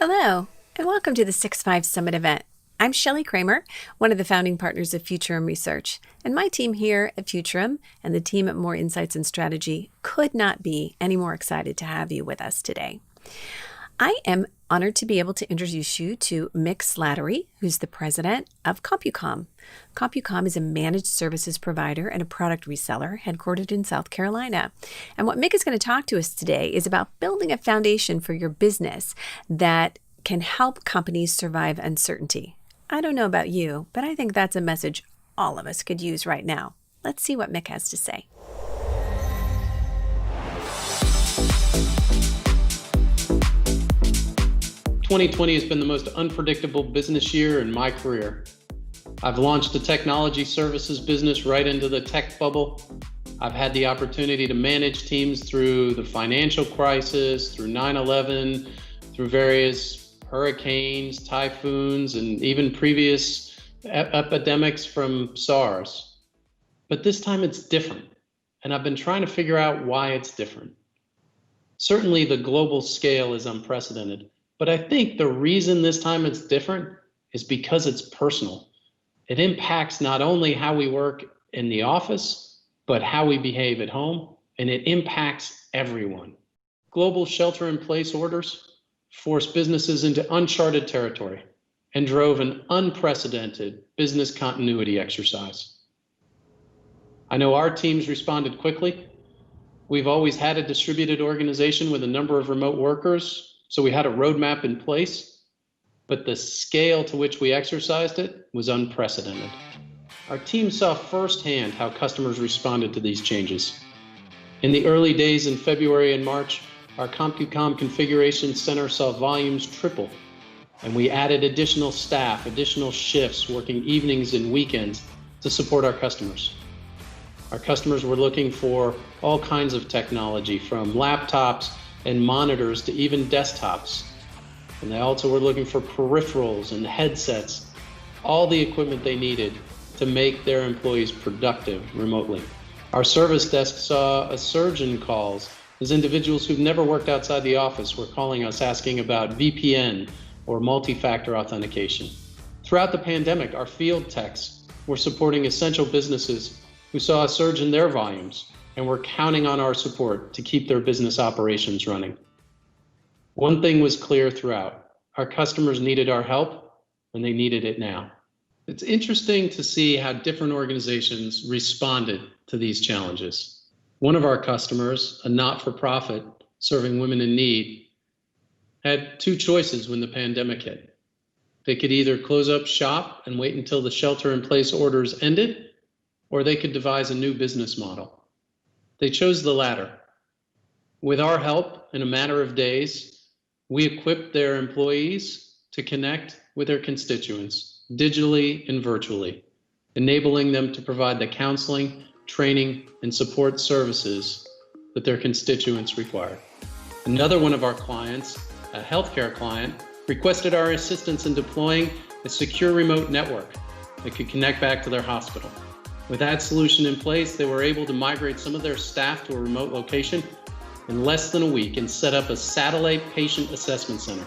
Hello, and welcome to the 6-5 Summit event. I'm Shelley Kramer, one of the founding partners of Futurum Research, and my team here at Futurum and the team at Moor Insights and Strategy could not be any more excited to have you with us today. I am honored to be able to introduce you to Mick Slattery, who's the president of CompuCom. CompuCom is a managed services provider and a product reseller headquartered in South Carolina. And what Mick is going to talk to us today is about building a foundation for your business that can help companies survive uncertainty. I don't know about you, but I think that's a message all of us could use right now. Let's see what Mick has to say. 2020 has been the most unpredictable business year in my career. I've launched a technology services business right into the tech bubble. I've had the opportunity to manage teams through the financial crisis, through 9/11, through various hurricanes, typhoons, and even previous epidemics from SARS. But this time it's different, and I've been trying to figure out why it's different. Certainly the global scale is unprecedented. But I think the reason this time it's different is because it's personal. It impacts not only how we work in the office, but how we behave at home, and it impacts everyone. Global shelter-in-place orders forced businesses into uncharted territory and drove an unprecedented business continuity exercise. I know our teams responded quickly. We've always had a distributed organization with a number of remote workers, so we had a roadmap in place, but the scale to which we exercised it was unprecedented. Our team saw firsthand how customers responded to these changes. In the early days in February and March, our CompuCom Configuration Center saw volumes triple, and we added additional staff, additional shifts, working evenings and weekends to support our customers. Our customers were looking for all kinds of technology, from laptops and monitors to even desktops. And they also were looking for peripherals and headsets, all the equipment they needed to make their employees productive remotely. Our service desk saw a surge in calls as individuals who've never worked outside the office were calling us asking about VPN or multi-factor authentication. Throughout the pandemic, our field techs were supporting essential businesses who saw a surge in their volumes and were counting on our support to keep their business operations running. One thing was clear throughout: our customers needed our help, and they needed it now. It's interesting to see how different organizations responded to these challenges. One of our customers, a not-for-profit serving women in need, had two choices when the pandemic hit. They could either close up shop and wait until the shelter-in-place orders ended, or they could devise a new business model. They chose the latter. With our help, in a matter of days, we equipped their employees to connect with their constituents digitally and virtually, enabling them to provide the counseling, training, and support services that their constituents required. Another one of our clients, a healthcare client, requested our assistance in deploying a secure remote network that could connect back to their hospital. With that solution in place, they were able to migrate some of their staff to a remote location in less than a week and set up a satellite patient assessment center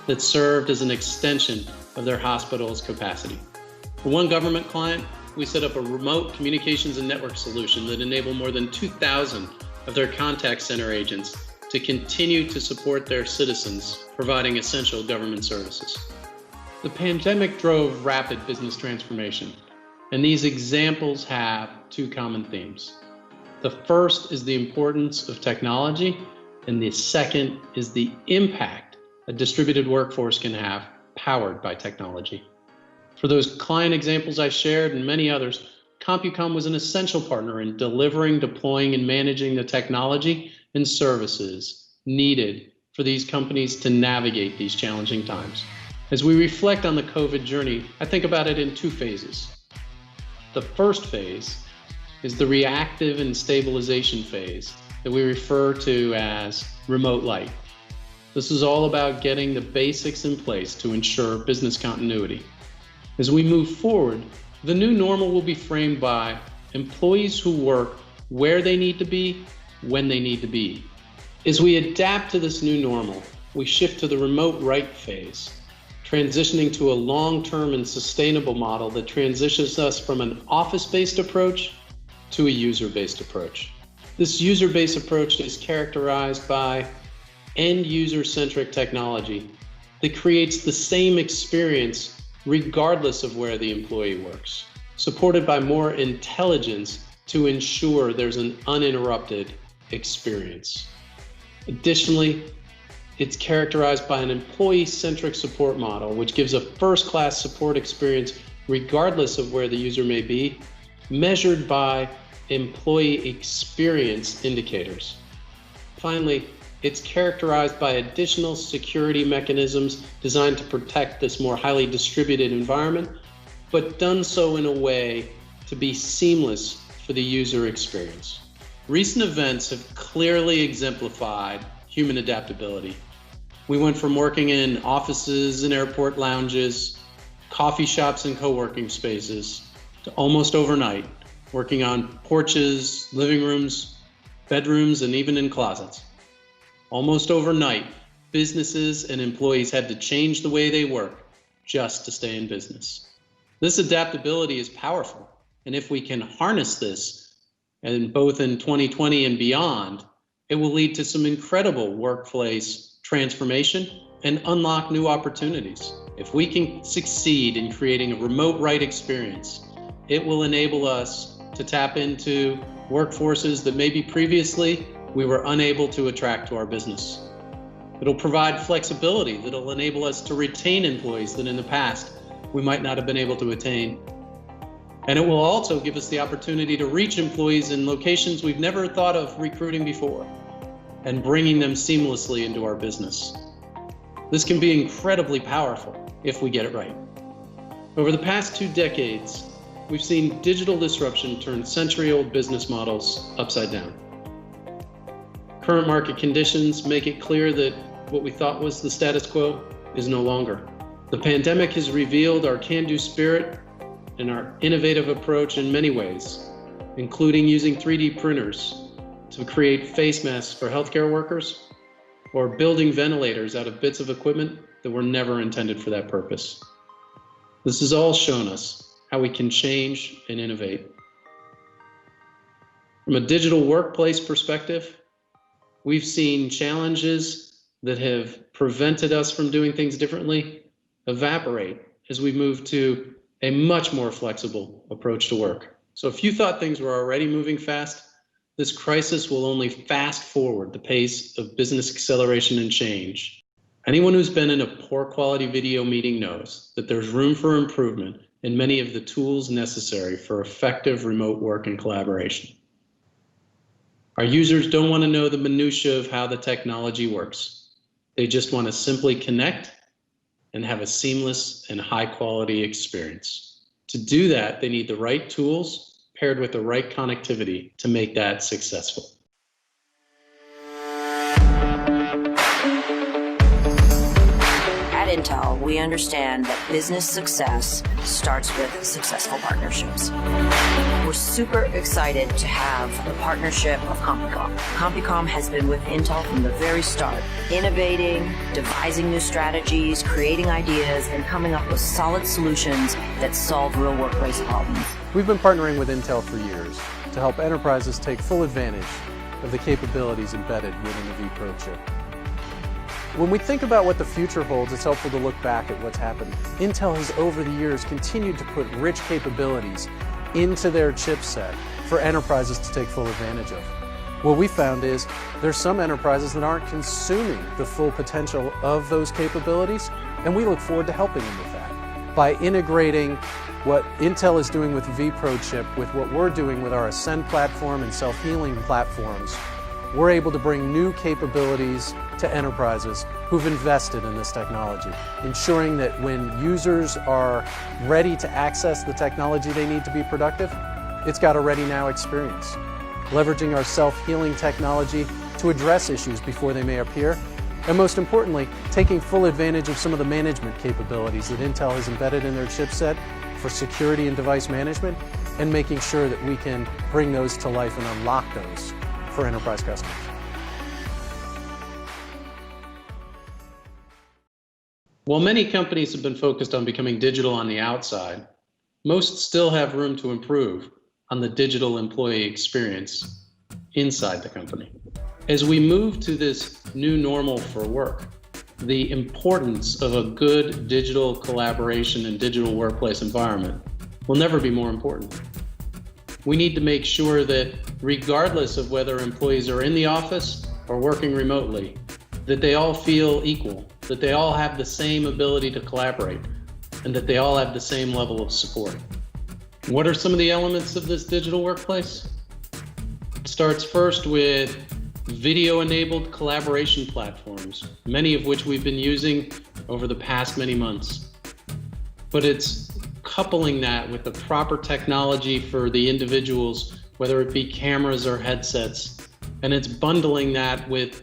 that served as an extension of their hospital's capacity. For one government client, we set up a remote communications and network solution that enabled more than 2,000 of their contact center agents to continue to support their citizens, providing essential government services. The pandemic drove rapid business transformation. And these examples have two common themes. The first is the importance of technology, and the second is the impact a distributed workforce can have powered by technology. For those client examples I shared and many others, CompuCom was an essential partner in delivering, deploying, and managing the technology and services needed for these companies to navigate these challenging times. As we reflect on the COVID journey, I think about it in two phases. The first phase is the reactive and stabilization phase that we refer to as remote light. This is all about getting the basics in place to ensure business continuity. As we move forward, the new normal will be framed by employees who work where they need to be, when they need to be. As we adapt to this new normal, we shift to the remote right phase, transitioning to a long-term and sustainable model that transitions us from an office-based approach to a user-based approach. This user-based approach is characterized by end user-centric technology that creates the same experience regardless of where the employee works, supported by more intelligence to ensure there's an uninterrupted experience. Additionally, it's characterized by an employee-centric support model, which gives a first-class support experience regardless of where the user may be, measured by employee experience indicators. Finally, it's characterized by additional security mechanisms designed to protect this more highly distributed environment, but done so in a way to be seamless for the user experience. Recent events have clearly exemplified human adaptability. We went from working in offices and airport lounges, coffee shops and co-working spaces, to almost overnight working on porches, living rooms, bedrooms, and even in closets. Almost overnight, businesses and employees had to change the way they work just to stay in business. This adaptability is powerful, and if we can harness this, and both in 2020 and beyond, it will lead to some incredible workplace transformation and unlock new opportunities. If we can succeed in creating a remote right experience, it will enable us to tap into workforces that maybe previously we were unable to attract to our business. It'll provide flexibility that'll enable us to retain employees that in the past we might not have been able to attain. And it will also give us the opportunity to reach employees in locations we've never thought of recruiting before and bringing them seamlessly into our business. This can be incredibly powerful if we get it right. Over the past 2 decades, we've seen digital disruption turn century-old business models upside down. Current market conditions make it clear that what we thought was the status quo is no longer. The pandemic has revealed our can-do spirit and our innovative approach in many ways, including using 3D printers to create face masks for healthcare workers or building ventilators out of bits of equipment that were never intended for that purpose. This has all shown us how we can change and innovate. From a digital workplace perspective, we've seen challenges that have prevented us from doing things differently evaporate as we move to a much more flexible approach to work. So if you thought things were already moving fast, this crisis will only fast forward the pace of business acceleration and change. Anyone who's been in a poor quality video meeting knows that there's room for improvement in many of the tools necessary for effective remote work and collaboration. Our users don't want to know the minutiae of how the technology works. They just want to simply connect and have a seamless and high quality experience. To do that, they need the right tools paired with the right connectivity to make that successful. At Intel, we understand that business success starts with successful partnerships. We're super excited to have the partnership of CompuCom. CompuCom has been with Intel from the very start, innovating, devising new strategies, creating ideas, and coming up with solid solutions that solve real workplace problems. We've been partnering with Intel for years to help enterprises take full advantage of the capabilities embedded within the vPro chip. When we think about what the future holds, it's helpful to look back at what's happened. Intel has over the years continued to put rich capabilities into their chipset for enterprises to take full advantage of. What we found is there's some enterprises that aren't consuming the full potential of those capabilities, and we look forward to helping them with that. By integrating what Intel is doing with the vPro chip with what we're doing with our Ascend platform and self-healing platforms, we're able to bring new capabilities to enterprises who've invested in this technology, ensuring that when users are ready to access the technology they need to be productive, it's got a ready now experience. Leveraging our self-healing technology to address issues before they may appear, and most importantly, taking full advantage of some of the management capabilities that Intel has embedded in their chipset for security and device management, and making sure that we can bring those to life and unlock those for enterprise customers. While many companies have been focused on becoming digital on the outside, most still have room to improve on the digital employee experience inside the company. As we move to this new normal for work, the importance of a good digital collaboration and digital workplace environment will never be more important. We need to make sure that regardless of whether employees are in the office or working remotely, that they all feel equal, that they all have the same ability to collaborate, and that they all have the same level of support. What are some of the elements of this digital workplace? It starts first with video-enabled collaboration platforms, many of which we've been using over the past many months. But it's coupling that with the proper technology for the individuals, whether it be cameras or headsets, and it's bundling that with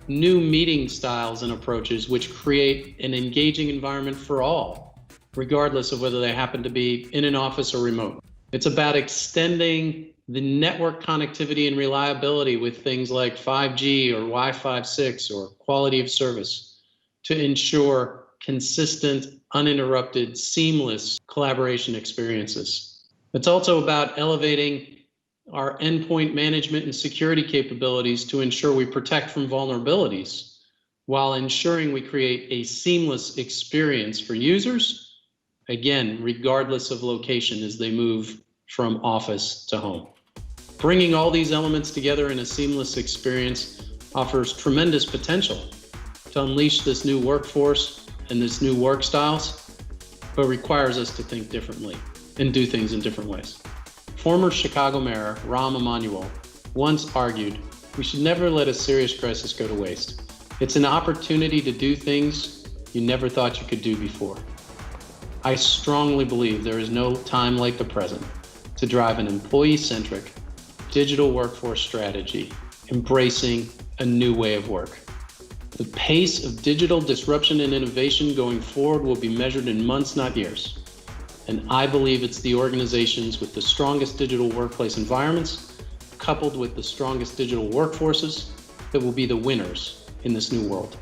new meeting styles and approaches which create an engaging environment for all, regardless of whether they happen to be in an office or remote. It's about extending the network connectivity and reliability with things like 5G or Wi-Fi 6 or quality of service to ensure consistent, uninterrupted, seamless collaboration experiences. It's also about elevating our endpoint management and security capabilities to ensure we protect from vulnerabilities while ensuring we create a seamless experience for users, again, regardless of location as they move from office to home. Bringing all these elements together in a seamless experience offers tremendous potential to unleash this new workforce and this new work styles, but requires us to think differently and do things in different ways. Former Chicago Mayor Rahm Emanuel once argued, "We should never let a serious crisis go to waste. It's an opportunity to do things you never thought you could do before." I strongly believe there is no time like the present to drive an employee-centric digital workforce strategy, embracing a new way of work. The pace of digital disruption and innovation going forward will be measured in months, not years. And I believe it's the organizations with the strongest digital workplace environments, coupled with the strongest digital workforces, that will be the winners in this new world.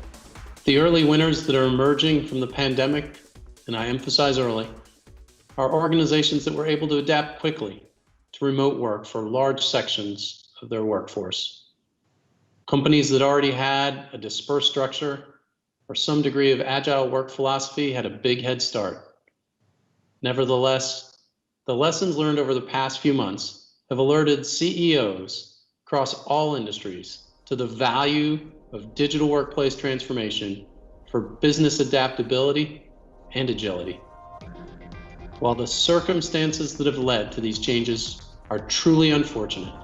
The early winners that are emerging from the pandemic, and I emphasize early, are organizations that were able to adapt quickly to remote work for large sections of their workforce. Companies that already had a dispersed structure or some degree of agile work philosophy had a big head start. Nevertheless, the lessons learned over the past few months have alerted CEOs across all industries to the value of digital workplace transformation for business adaptability and agility. While the circumstances that have led to these changes are truly unfortunate,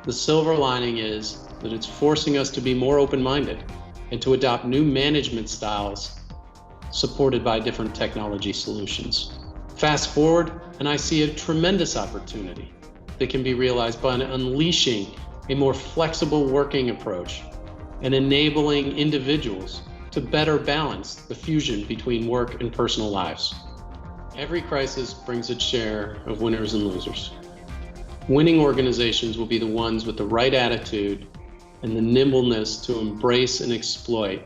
the silver lining is that it's forcing us to be more open-minded and to adopt new management styles supported by different technology solutions. Fast forward, and I see a tremendous opportunity that can be realized by unleashing a more flexible working approach and enabling individuals to better balance the fusion between work and personal lives. Every crisis brings its share of winners and losers. Winning organizations will be the ones with the right attitude and the nimbleness to embrace and exploit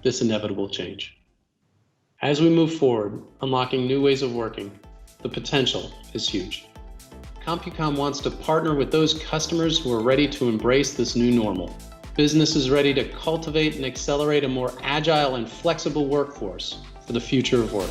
this inevitable change. As we move forward, unlocking new ways of working, the potential is huge. CompuCom wants to partner with those customers who are ready to embrace this new normal. Businesses ready to cultivate and accelerate a more agile and flexible workforce for the future of work.